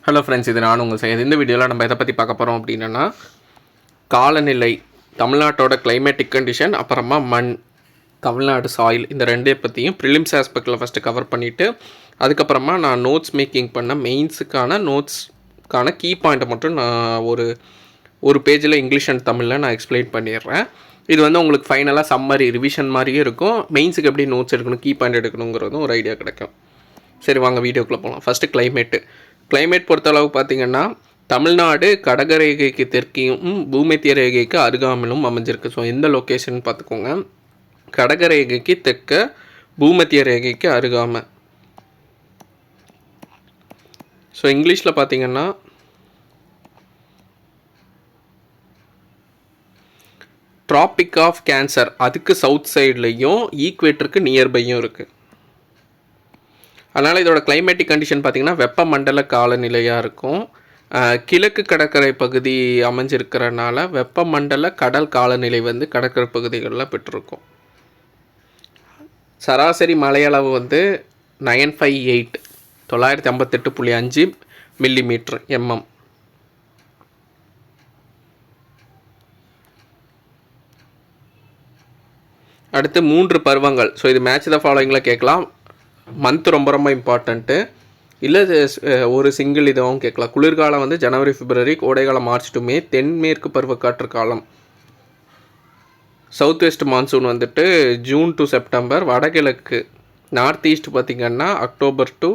Hello friends, இது நான் உங்கள் செய்ய. இந்த வீடியோவில் நம்ம எதை பற்றி பார்க்க போகிறோம் அப்படின்னா, காலநிலை, தமிழ்நாட்டோட கிளைமேட்டிக் கண்டிஷன், அப்புறமா மண், தமிழ்நாடு சாயில், இந்த ரெண்டே பற்றியும் ப்ரிலிம்ஸ் ஆஸ்பெக்டில் ஃபஸ்ட்டு கவர் பண்ணிவிட்டு, அதுக்கப்புறமா நான் நோட்ஸ் மேக்கிங் பண்ண மெயின்ஸுக்கான நோட்ஸ்க்கான கீ பாயிண்ட்டை மட்டும் நான் ஒரு பேஜில் இங்கிலீஷ் அண்ட் தமிழில் நான் எக்ஸ்பிளைன் பண்ணிடுறேன். இது உங்களுக்கு ஃபைனலாக சம்மரி ரிவிஷன் மாதிரியே இருக்கும். மெயின்ஸுக்கு எப்படி நோட்ஸ் எடுக்கணும், கீ பாயிண்ட் எடுக்கணுங்கிறதும் ஒரு ஐடியா கிடைக்கும். சரி, வாங்க வீடியோக்குள்ளே போகலாம். ஃபஸ்ட்டு கிளைமேட் பொறுத்தளவு பார்த்திங்கன்னா, தமிழ்நாடு கடகரேகைக்கு தெற்கையும் பூமத்திய ரேகைக்கு அருகாமலும் அமைஞ்சிருக்கு. ஸோ எந்த லொக்கேஷன் பார்த்துக்கோங்க, கடகரேகைக்கு தெற்க, பூமத்திய ரேகைக்கு அருகாமை. ஸோ இங்கிலீஷில் பார்த்திங்கன்னா ட்ராபிக் ஆஃப் கேன்சர், அதுக்கு சவுத் சைட்லேயும் ஈக்குவேட்டருக்கு நியர்பையும் இருக்குது. அதனால் இதோட கிளைமேட்டிக் கண்டிஷன் பார்த்திங்கன்னா வெப்பமண்டல காலநிலையாக இருக்கும். கிழக்கு கடற்கரை பகுதி அமைஞ்சிருக்கிறனால வெப்பமண்டல கடல் காலநிலை கடற்கரை பகுதிகளில் பெற்றிருக்கும். சராசரி மழையளவு 958 958.5 மில்லிமீட்டர் mm. அடுத்து 3 பருவங்கள். ஸோ இது மேட்ச் த ஃபாலோயிங்கில் கேட்கலாம். மந்த் ரொம்ப ரொம்ப இம்பார்ட்டண்ட்டு, இல்லை ஒரு சிங்கிள் இதுவும் கேட்கலாம். குளிர்காலம் ஜனவரி பிப்ரவரி, கோடைக்காலம் மார்ச் டு மே, தென்மேற்கு பருவக்காற்று காலம் south west monsoon June to September, வடகிழக்கு நார்த் ஈஸ்ட் பார்த்திங்கன்னா அக்டோபர் டு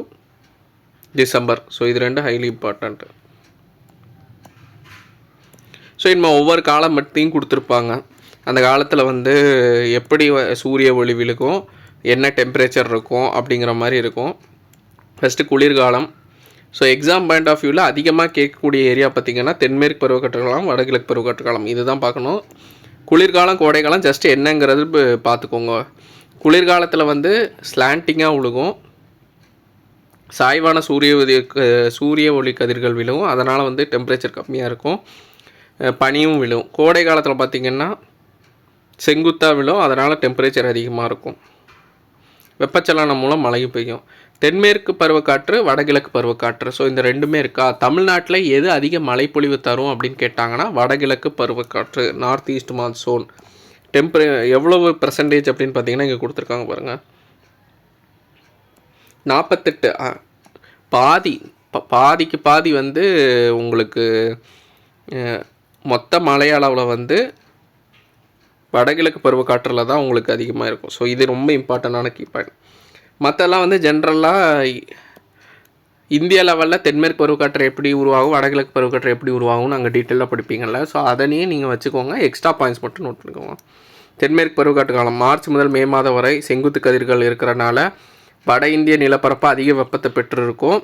டிசம்பர். ஸோ இது ரெண்டு ஹைலி இம்பார்ட்டண்ட்டு. ஸோ இன்னும் ஒவ்வொரு காலம் பற்றியும் கொடுத்துருப்பாங்க. அந்த காலத்தில் எப்படி சூரிய ஒளி விழுகும், என்ன டெம்பரேச்சர் இருக்கும் அப்படிங்கிற மாதிரி இருக்கும். ஃபஸ்ட்டு குளிர்காலம். ஸோ எக்ஸாம் பாயிண்ட் ஆஃப் வியூவில் அதிகமாக கேட்கக்கூடிய ஏரியா பார்த்திங்கன்னா தென்மேற்கு பருவக்காற்று காலம், வடகிழக்கு பருவக்காற்று காலம், இதுதான் பார்க்கணும். குளிர்காலம் கோடைக்காலம் ஜஸ்ட் என்னங்கிறது பார்த்துக்கோங்க. குளிர்காலத்தில் ஸ்லாண்டிங்காக விழுகும், சாய்வான சூரிய ஒளி கதிர்கள் விழுவும், அதனால் டெம்பரேச்சர் கம்மியாக இருக்கும், பனியும் விழுவும். கோடை காலத்தில் பார்த்திங்கன்னா செங்குத்தாக விழும், அதனால் டெம்பரேச்சர் அதிகமாக இருக்கும். வெப்பச்சலனம் மூலம் மழையும் பெய்யும். தென்மேற்கு பருவக்காற்று, வடகிழக்கு பருவக்காற்று. ஸோ இந்த ரெண்டுமே இருக்கா. தமிழ்நாட்டில் எது அதிக மழைப்பொழிவு தரும் அப்படின்னு கேட்டாங்கன்னா வடகிழக்கு பருவக்காற்று, நார்த் ஈஸ்ட் மான்சூன். எவ்வளவு % அப்படின்னு பார்த்தீங்கன்னா இங்கே கொடுத்துருக்காங்க பாருங்கள், 48. பாதிக்கு பாதி உங்களுக்கு மொத்த மழை அளவில் வடகிழக்கு பருவக்காற்றில் தான் உங்களுக்கு அதிகமாக இருக்கும். ஸோ இது ரொம்ப இம்பார்ட்டண்டான கீ பாயிண்ட். மற்றெல்லாம் ஜென்ரலாக இந்தியா லெவலில் தென்மேற்கு பருவக்காற்று எப்படி உருவாகும், வடகிழக்கு பருவக்காற்று எப்படி உருவாகும்னு அங்கே டீட்டெயிலாக படிப்பீங்கள்ல. ஸோ அதனையே நீங்கள் வச்சுக்கோங்க, எக்ஸ்ட்ரா பாயிண்ட்ஸ் மட்டும் நோட் பண்ணிக்கோங்க. தென்மேற்கு பருவக்காற்று காலம் மார்ச் முதல் மே மாதம் வரை செங்குத்து கதிர்கள் இருக்கிறனால வட இந்திய நிலப்பரப்பு அதிக வெப்பத்தை பெற்றிருக்கும்.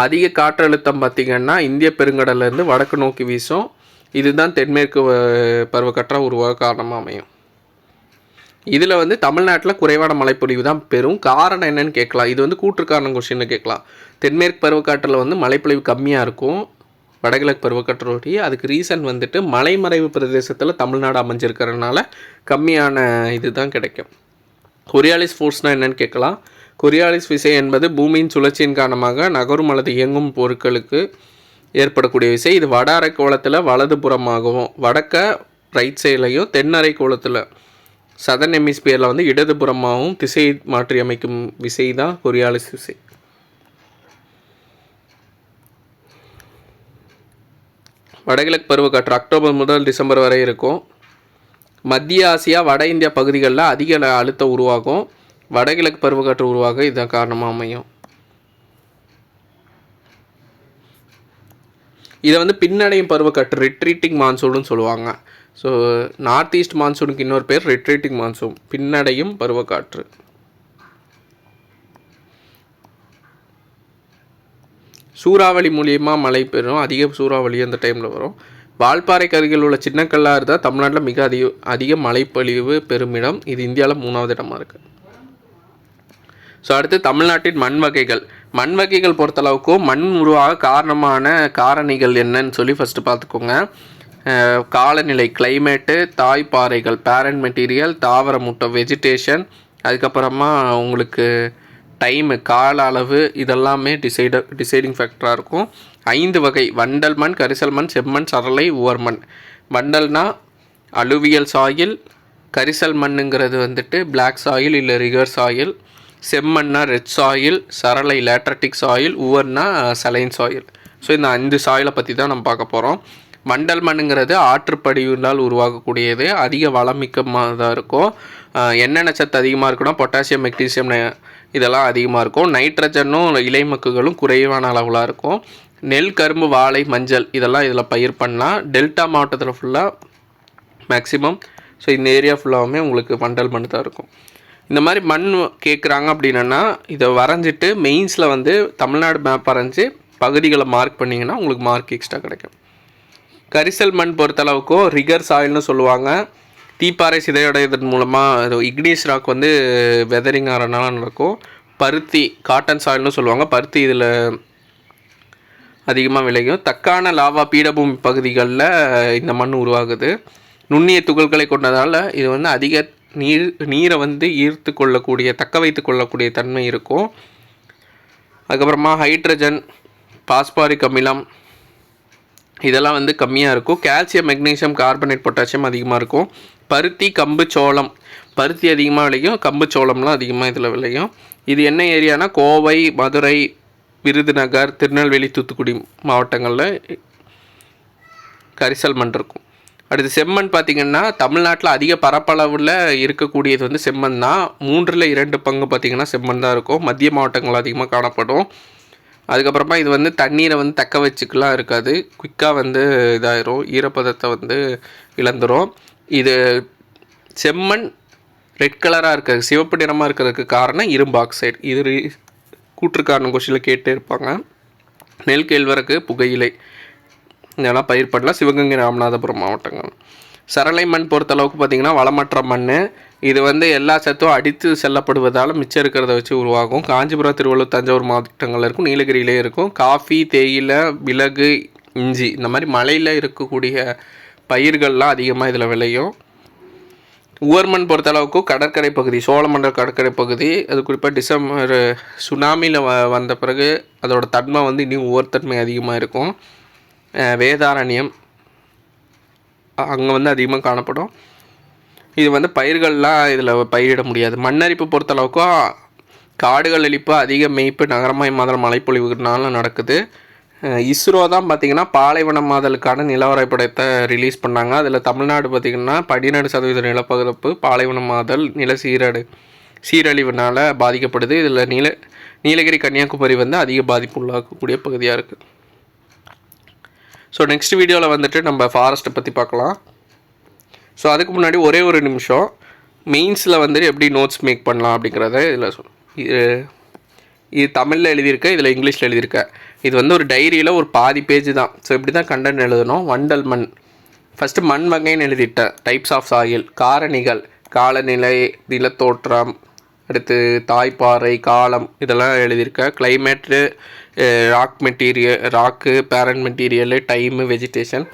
அதிக காற்றழுத்தம் பார்த்திங்கன்னா இந்திய பெருங்கடலேருந்து வடக்கு நோக்கி வீசும். இதுதான் தென்மேற்கு பருவக்காற்றாக உருவாக காரணமாக அமையும். இதில் தமிழ்நாட்டில் குறைவான மழைப்பொழிவு தான் பெறும். காரணம் என்னன்னு கேட்கலாம். இது கூற்று காரணம் கொஸ்டின்னு கேட்கலாம். தென்மேற்கு பருவக்காற்றில் மழைப்பொழிவு கம்மியாக இருக்கும் வடகிழக்கு பருவக்காற்றோடைய. அதுக்கு ரீசன் மலைமறைவு பிரதேசத்தில் தமிழ்நாடு அமைஞ்சிருக்கிறதுனால கம்மியான இது தான் கிடைக்கும். கொரியாலிஸ் ஃபோர்ஸ்னால் என்னென்னு கேட்கலாம். கொரியாலிஸ் விசை என்பது பூமியின் சுழற்சியின் காரணமாக நகரும் அல்லது இயங்கும் பொருட்களுக்கு ஏற்படக்கூடிய விசை. இது வட அரைக்கோளத்தில் வலதுபுறமாகவும், வடக்க ரைட் சைட்லையும், தென் அரைக்கோளத்தில் சதர்ன் ஹெமிஸ்பியரில் இடதுபுறமாகவும் திசை மாற்றி அமைக்கும் விசை தான் கொரியாலிஸ் விசை. வடகிழக்கு பருவக்காற்று அக்டோபர் முதல் டிசம்பர் வரை இருக்கும். மத்திய ஆசியா, வட இந்தியா பகுதிகளில் அதிக அழுத்தம் உருவாகும். வடகிழக்கு பருவக்காற்று உருவாக இதுதான் காரணமாக அமையும். இதை பின்னடையும் பருவக்காற்று, ரிட்ரீட்டிங் மான்சூன்னு சொல்லுவாங்க. ஸோ நார்த் ஈஸ்ட் மான்சூனுக்கு இன்னொரு பேர் ரிட்ரீட்டிங் மான்சூன், பின்னடையும் பருவக்காற்று. சூறாவளி மூலியமாக மழை பெறும், அதிக சூறாவளி அந்த டைமில் வரும். வால்பாறைக்கு அருகில் உள்ள சின்னக்கல்லாக இருந்தால் தமிழ்நாட்டில் மிக அதிக மழைப்பொழிவு பெருமிடம். இது இந்தியாவில் 3வது இடமா இருக்குது. ஸோ அடுத்து தமிழ்நாட்டின் மண் வகைகள் பொறுத்தளவுக்கும் மண் உருவாக காரணமான காரணிகள் என்னன்னு சொல்லி ஃபஸ்ட்டு பார்த்துக்கோங்க. காலநிலை, கிளைமேட்டு, தாய்ப்பாறைகள், பேரண்ட் மெட்டீரியல், தாவர மூட்டை, வெஜிடேஷன், அதுக்கப்புறமா உங்களுக்கு டைமு, கால அளவு இதெல்லாமே டிசைடிங் ஃபேக்டராக இருக்கும். 5 வகை: வண்டல் மண், கரிசல் மண், செம்மண், சரளை, உவர் மண். வண்டல்னா அலுவியல் சாயில், கரிசல் மண்ணுங்கிறது வந்துட்டு பிளாக் சாயில் இல்லை ரிகர் சாயில், செம்மண்ணா ரெட் சாயில், சரளை லேட்ரட்டிக் சாயில், உவர்னா சலைன் சாயில். ஸோ இந்த 5 சாயிலை பற்றி தான் நம்ம பார்க்க போகிறோம். வண்டல் மண்ணுங்கிறது ஆற்றுப்படிவினால் உருவாகக்கூடியது, அதிக வளமிக்கமாக தான் இருக்கும். என்னென்ன சத்து அதிகமாக இருக்குன்னா பொட்டாசியம், மெக்னீசியம் இதெல்லாம் அதிகமாக இருக்கும். நைட்ரஜனும் இலைமக்குகளும் குறைவான அளவில் இருக்கும். நெல், கரும்பு, வாழை, மஞ்சள் இதெல்லாம் இதில் பயிர் பண்ணலாம். டெல்டா மாவட்டத்தில் ஃபுல்லாக மேக்ஸிமம். ஸோ இந்த ஏரியா ஃபுல்லாகவுமே உங்களுக்கு வண்டல் மண் தான் இருக்கும். இந்த மாதிரி மண் கேட்குறாங்க அப்படின்னா இதை வரைஞ்சிட்டு மெயின்ஸில் வந்து தமிழ்நாடு மேப் வரைஞ்சி பகுதிகளை மார்க் பண்ணிங்கன்னா உங்களுக்கு மார்க் எக்ஸ்ட்ரா கிடைக்கும். கரிசல் மண் பொறுத்தளவுக்கும் ரிகர் சாயில்னு சொல்லுவாங்க. தீப்பாறை சிதையடைவதன் மூலமாக இக்னீஸ் ராக் வந்து வெதரிங் ஆகிறனால நடக்கும். பருத்தி காட்டன் சாயில்னு சொல்லுவாங்க. பருத்தி இதில் அதிகமாக விளையும். தக்கான லாவா பீடபூமி பகுதிகளில் இந்த மண் உருவாகுது. நுண்ணிய துகள்களை கொண்டதால் இது வந்து அதிக நீரை வந்து ஈர்த்து கொள்ளக்கூடிய, தக்க வைத்து கொள்ளக்கூடிய தன்மை இருக்கும். அதுக்கப்புறமா ஹைட்ரஜன், பாஸ்பாரிக் அமிலம் இதெல்லாம் வந்து கம்மியாக இருக்கும். கால்சியம், மெக்னீசியம், கார்பனேட், பொட்டாசியம் அதிகமாக இருக்கும். பருத்தி, கம்பு, சோளம். பருத்தி அதிகமாக விளையும், கம்பு, சோளம்லாம் அதிகமாக இதில் விளையும். இது என்ன ஏரியானா கோவை, மதுரை, விருதுநகர், திருநெல்வேலி, தூத்துக்குடி மாவட்டங்களில் கரிசல் மண் இருக்கும். அடுத்து செம்மண் பார்த்திங்கன்னா தமிழ்நாட்டில் அதிக பரப்பளவில் இருக்கக்கூடியது வந்து செம்மண் தான். 3/2 பங்கு பார்த்திங்கன்னா செம்மண் தான் இருக்கும். மத்திய மாவட்டங்கள் அதிகமாக காணப்படும். அதுக்கப்புறமா இது வந்து தண்ணீரை வந்து தக்க வச்சுக்கலாம் இருக்காது, குயிக்காக வந்து இதாயிரும், ஈரப்பதத்தை வந்து இழந்துடும். இது செம்மண் ரெட் கலராக இருக்கிறது, சிவப்பு நிறமாக இருக்கிறதுக்கு காரணம் இரும்பு ஆக்சைடு. இது கூற்றுக்காரன் கொஸ்டினில் கேட்டே இருப்பாங்க. நெல், கேழ்வரகு, புகையிலை இதெல்லாம் பயிர் பண்ணலாம். சிவகங்கை, ராமநாதபுரம் மாவட்டங்கள். சரளை மண் பொறுத்தளவுக்கு பார்த்திங்கன்னா வளமற்ற மண். இது வந்து எல்லா சத்தும் அடித்து செல்லப்படுவதால் மிச்சம் இருக்கிறத வச்சு உருவாகும். காஞ்சிபுரம், திருவள்ளூர், தஞ்சாவூர் மாவட்டங்களில் இருக்கும். நீலகிரியிலே இருக்கும். காஃபி, தேயிலை, மிளகு, இஞ்சி இந்த மாதிரி மலையில் இருக்கக்கூடிய பயிர்கள்லாம் அதிகமாக இதில் விளையும். உவர்மண் பொறுத்தளவுக்கு கடற்கரை பகுதி, சோழமண்டல கடற்கரை பகுதி, அது குறிப்பாக டிசம்பர் சுனாமியில் வந்த பிறகு அதோட தன்மை வந்து இன்னும் உவர்த்தன்மை அதிகமாக இருக்கும். வேதாரண்யம் அங்கே வந்து அதிகமாக காணப்படும். இது வந்து பயிர்கள்லாம் இதில் பயிரிட முடியாது. மண்ணரிப்பு பொறுத்தளவுக்கும் காடுகள் அழிப்பு, அதிக மேய்ப்பு, நகரமயமாதல், மழைப்பொழிவுனால நடக்குது. இஸ்ரோ தான் பார்த்திங்கன்னா பாலைவனமாதலுக்கான நிலவரைபடத்தை ரிலீஸ் பண்ணாங்க. அதில் தமிழ்நாடு பார்த்திங்கன்னா 17% நிலப்பரப்பு பாலைவனமாதல், நில சீரழிவுனால் பாதிக்கப்படுது. இதில் நீலகிரி, கன்னியாகுமரி வந்து அதிக பாதிப்பு உள்ளாக்கக்கூடிய பகுதியாக இருக்குது. ஸோ நெக்ஸ்ட் வீடியோவில் வந்துட்டு நம்ம ஃபாரஸ்ட்டை பற்றி பார்க்கலாம். ஸோ அதுக்கு முன்னாடி ஒரே ஒரு நிமிஷம், மெயின்ஸில் வந்துட்டு எப்படி நோட்ஸ் மேக் பண்ணலாம் அப்படிங்கிறத இதில் இது தமிழில் எழுதியிருக்கேன், இதில் இங்கிலீஷில் எழுதியிருக்கேன். இது வந்து ஒரு டைரியில் ஒரு பாதி பேஜ் தான். ஸோ இப்படி தான் கண்டென்ட் எழுதணும். வண்டல் மண் ஃபஸ்ட்டு மண் வகைன்னு எழுதிட்டேன். டைப்ஸ் ஆஃப் சாயில், காரணிகள், காலநிலை, நிலத்தோற்றம், அடுத்து தாய்ப்பாறை, காலம் இதெல்லாம் எழுதியிருக்கேன். கிளைமேட்டு, ராக் மெட்டீரியல், ராக்கு, பேரண்ட் மெட்டீரியலு, டைமு, வெஜிடேஷன்,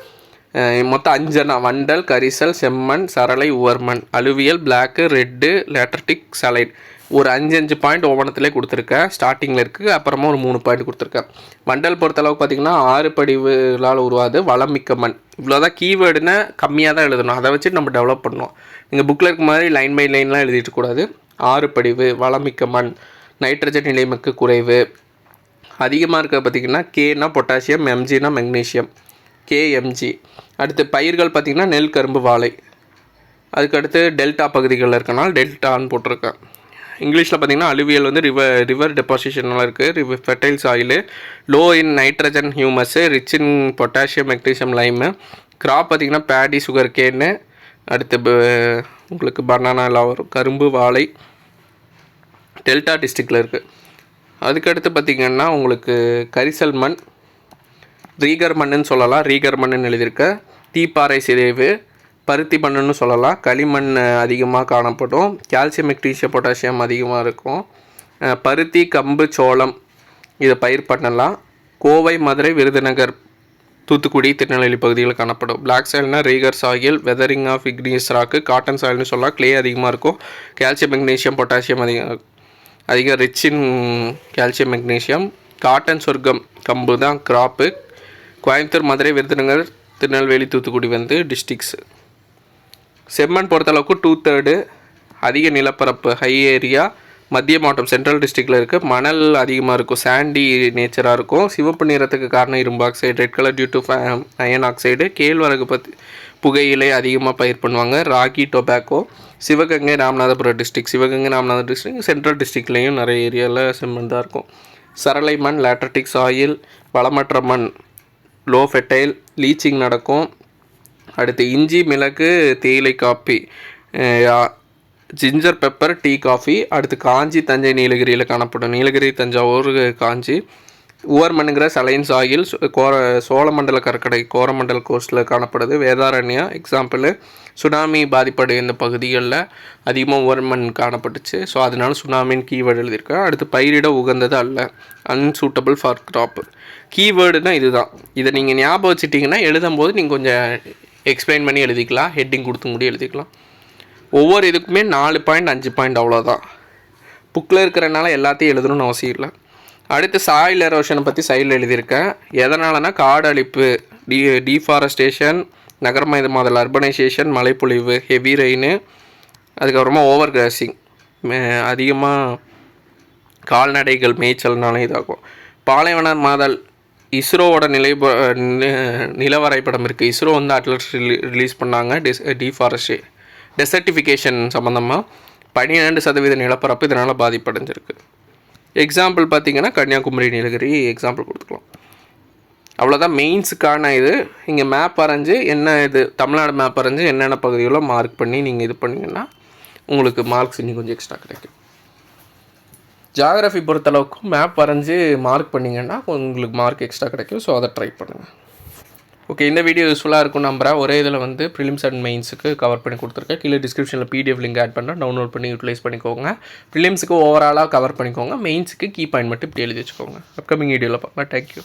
மொத்தம் 5 வண்டல், கரிசல், செம்மண், சரளை, உவர்மண், அலுவியல், பிளாக்கு, ரெட்டு, லேட்ரட்டிக், சலைன். ஒரு 5 பாயிண்ட் ஒவ்வொன்றத்துலேயே கொடுத்துருக்கேன். ஸ்டார்டிங்கில் இருக்குது, அப்புறமா ஒரு 3 பாயிண்ட் கொடுத்துருக்கேன். வண்டல் பொறுத்தளவுக்கு பார்த்திங்கன்னா 6 படிவுகளால் உருவாது, வளமிக்க மண். இவ்வளோதான் கீவேர்டுன்னு கம்மியாக தான் எழுதணும், அதை வச்சு நம்ம டெவலப் பண்ணணும். நீங்கள் புக்கில் இருக்க மாதிரி லைன் பை லைன்லாம் எழுதிட்டு கூடாது. 6 படிவு, வளமிக்க மண், நைட்ரஜன் நிலைமக்கு குறைவு, அதிகமாக இருக்கிற பார்த்திங்கன்னா கேனா பொட்டாசியம், எம்ஜினா மெக்னீஷியம், கேஎம்ஜி. அடுத்து பயிர்கள் பார்த்திங்கன்னா நெல், கரும்பு, வாழை. அதுக்கடுத்து டெல்டா பகுதிகளில் இருக்கனால டெல்டான்னு போட்டிருக்கேன். இங்கிலீஷில் பார்த்திங்கன்னா அலுவியல் வந்து ரிவர் டெபாசிஷன்லாம் இருக்குது. Fertile soil, low in nitrogen humus, rich in potassium, magnesium, lime. Crop பார்த்திங்கன்னா பேடி, சுகர் கேனு. அடுத்து உங்களுக்கு பனானா எல்லாம் வரும். கரும்பு, வாழை டெல்டா டிஸ்ட்ரிக்டில் இருக்குது. அதுக்கடுத்து பார்த்திங்கன்னா உங்களுக்கு கரிசல் மண், ரீகர் மண்ணுன்னு சொல்லலாம், ரீகர் மண்ணுன்னு எழுதியிருக்க. தீப்பாறை சிதைவு, பருத்தி மண்ணுன்னு சொல்லலாம். களிமண் அதிகமாக காணப்படும். கால்சியம், மெக்னீசியம், பொட்டாசியம் அதிகமாக இருக்கும். பருத்தி, கம்பு, சோளம் இதை பயிர் பண்ணலாம். கோவை, மதுரை, விருதுநகர், தூத்துக்குடி, திருநெல்வேலி பகுதிகளில் காணப்படும். பிளாக் சாயில்னால் regur soil, weathering of igneous rock. Cotton சாயில்னு சொல்லலாம், கிளே அதிகமாக இருக்கும். கால்சியம், மெக்னீசியம், பொட்டாசியம் அதிகம். அதிகம் rich in calcium magnesium. Cotton சொர்க்கம் கம்பு தான் கிராப்பு. கோயம்புத்தூர், மதுரை, விருதுநகர், திருநெல்வேலி, தூத்துக்குடி வந்து டிஸ்ட்ரிக்ஸு. செம்மண் பொறுத்தளவுக்கு 2/3 அதிக நிலப்பரப்பு ஹை ஏரியா, மத்திய மாவட்டம் சென்ட்ரல் டிஸ்ட்ரிக்டில் இருக்குது. மணல் அதிகமாக இருக்கும், சாண்டி நேச்சராக இருக்கும். சிவப்பு நிறத்துக்கு காரணம் இரும்பு oxide, red colour due to iron oxide. கேழ்வரகு புகையிலை அதிகமாக பயிர் பண்ணுவாங்க. Ragi, tobacco. Sivaganga, Ramanathapuram district. Sivaganga, Ramanathapuram district central டிஸ்ட்ரிக்ட்லேயும் நிறைய ஏரியாவில் செம்மண் தான் இருக்கும். சரளை மண், லேட்ரட்டிக் சாயில், வளமற்ற மண், லோ ஃபெர்டைல், லீச்சிங் நடக்கும். அடுத்து இஞ்சி, மிளகு, தேயிலை, காப்பி, ஜிஞ்சர் பெப்பர், டீ, காஃபி. அடுத்து காஞ்சி, தஞ்சை, நீலகிரியில் காணப்படும். நீலகிரி, தஞ்சாவூர், காஞ்சி. உவர் மண்ணுங்கிற சலைன் சாயில், சோழமண்டல கடற்கரை, கோரமண்டல் கோஸ்ட்டில் காணப்படுது. வேதாரண்யா எக்ஸாம்பிள். சுனாமி பாதிப்படைய இந்த பகுதிகளில் அதிகமாக உவர் மண் காணப்பட்டுச்சு. ஸோ அதனால சுனாமின்னு கீவேர்டு எழுதியிருக்கேன். அடுத்து பயிரிட உகந்தது அல்ல, அன்சூட்டபிள் ஃபார் கிராப். கீவேர்டுனா இதுதான். இதை நீங்கள் ஞாபகம் வச்சுட்டிங்கன்னா எழுதும்போது நீங்கள் கொஞ்சம் எக்ஸ்பிளைன் பண்ணி எழுதிக்கலாம், ஹெட்டிங் கொடுத்து முடி எழுதிக்கலாம். ஒவ்வொரு இதுக்குமே 4 பாயிண்ட் 5 பாயிண்ட் அவ்வளோதான். புக்கில் இருக்கிறனால எல்லாத்தையும் எழுதணும்னு அவசியம் இல்லை. அடுத்து சாயில் எரோஷனை பற்றி சைடில் எழுதியிருக்கேன். எதனாலனா காடு அழிப்பு, டீஃபாரஸ்டேஷன், நகரமயமாதல், அர்பனைசேஷன், மழைப்பொழிவு, ஹெவி ரெயின், அதுக்கப்புறமா ஓவர் கிராசிங், அதிகமாக கால்நடைகள் மேய்ச்சல்னால இதாகும். பாலைவன மாதல், இஸ்ரோவோட நில வரைபடம் இருக்குது. இஸ்ரோ வந்து அட்லஸ் ரிலீஸ் பண்ணாங்க. டெசர்டிஃபிகேஷன் சம்மந்தமாக 12% நிலப்பரப்பு இதனால் பாதிப்படைஞ்சிருக்கு. எக்ஸாம்பிள் பார்த்திங்கன்னா கன்னியாகுமரி, நீலகிரி எக்ஸாம்பிள் கொடுத்துக்கலாம். அவ்வளோதான் மெயின்ஸுக்கான இது. இங்கே மேப் வரைஞ்சி என்ன இது தமிழ்நாடு மேப் வரைஞ்சி என்னென்ன பகுதிகளோ மார்க் பண்ணி நீங்கள் இது பண்ணிங்கன்னா உங்களுக்கு மார்க்ஸ் இன்னும் கொஞ்சம் எக்ஸ்ட்ரா கிடைக்கும். ஜியாகிரஃபி பொறுத்தளவுக்கு மேப் வரைஞ்சி மார்க் பண்ணிங்கன்னா உங்களுக்கு மார்க் எக்ஸ்ட்ரா கிடைக்கும். ஸோ அதை ட்ரை பண்ணுங்கள். ஓகே, இந்த வீடியோ யூஸ்ஃபுல்லாக இருக்கும் நம்புறேன். ஒரே இதில் வந்து ப்ரிலிம்ஸ் அண்ட் மெயின்ஸுக்கு கவர் பண்ணி கொடுத்துருக்கேன். கீழே டிஸ்கிரிப்ஷனில் PDF லிங்க் ஆட் பண்ணால் டவுன்லோட் பண்ணி யூட்டிலைஸ் பண்ணிக்கோங்க. ப்ரிலிம்ஸுக்கு ஓவராலாக கவர் பண்ணிக்கோங்க. மெயின்ஸுக்கு கீ பாயிண்ட் மட்டும் இப்படி எழுதி வச்சுக்கோங்க. அப்கமிங் வீடியோவில் பார்க்கலாம். தேங்க்யூ.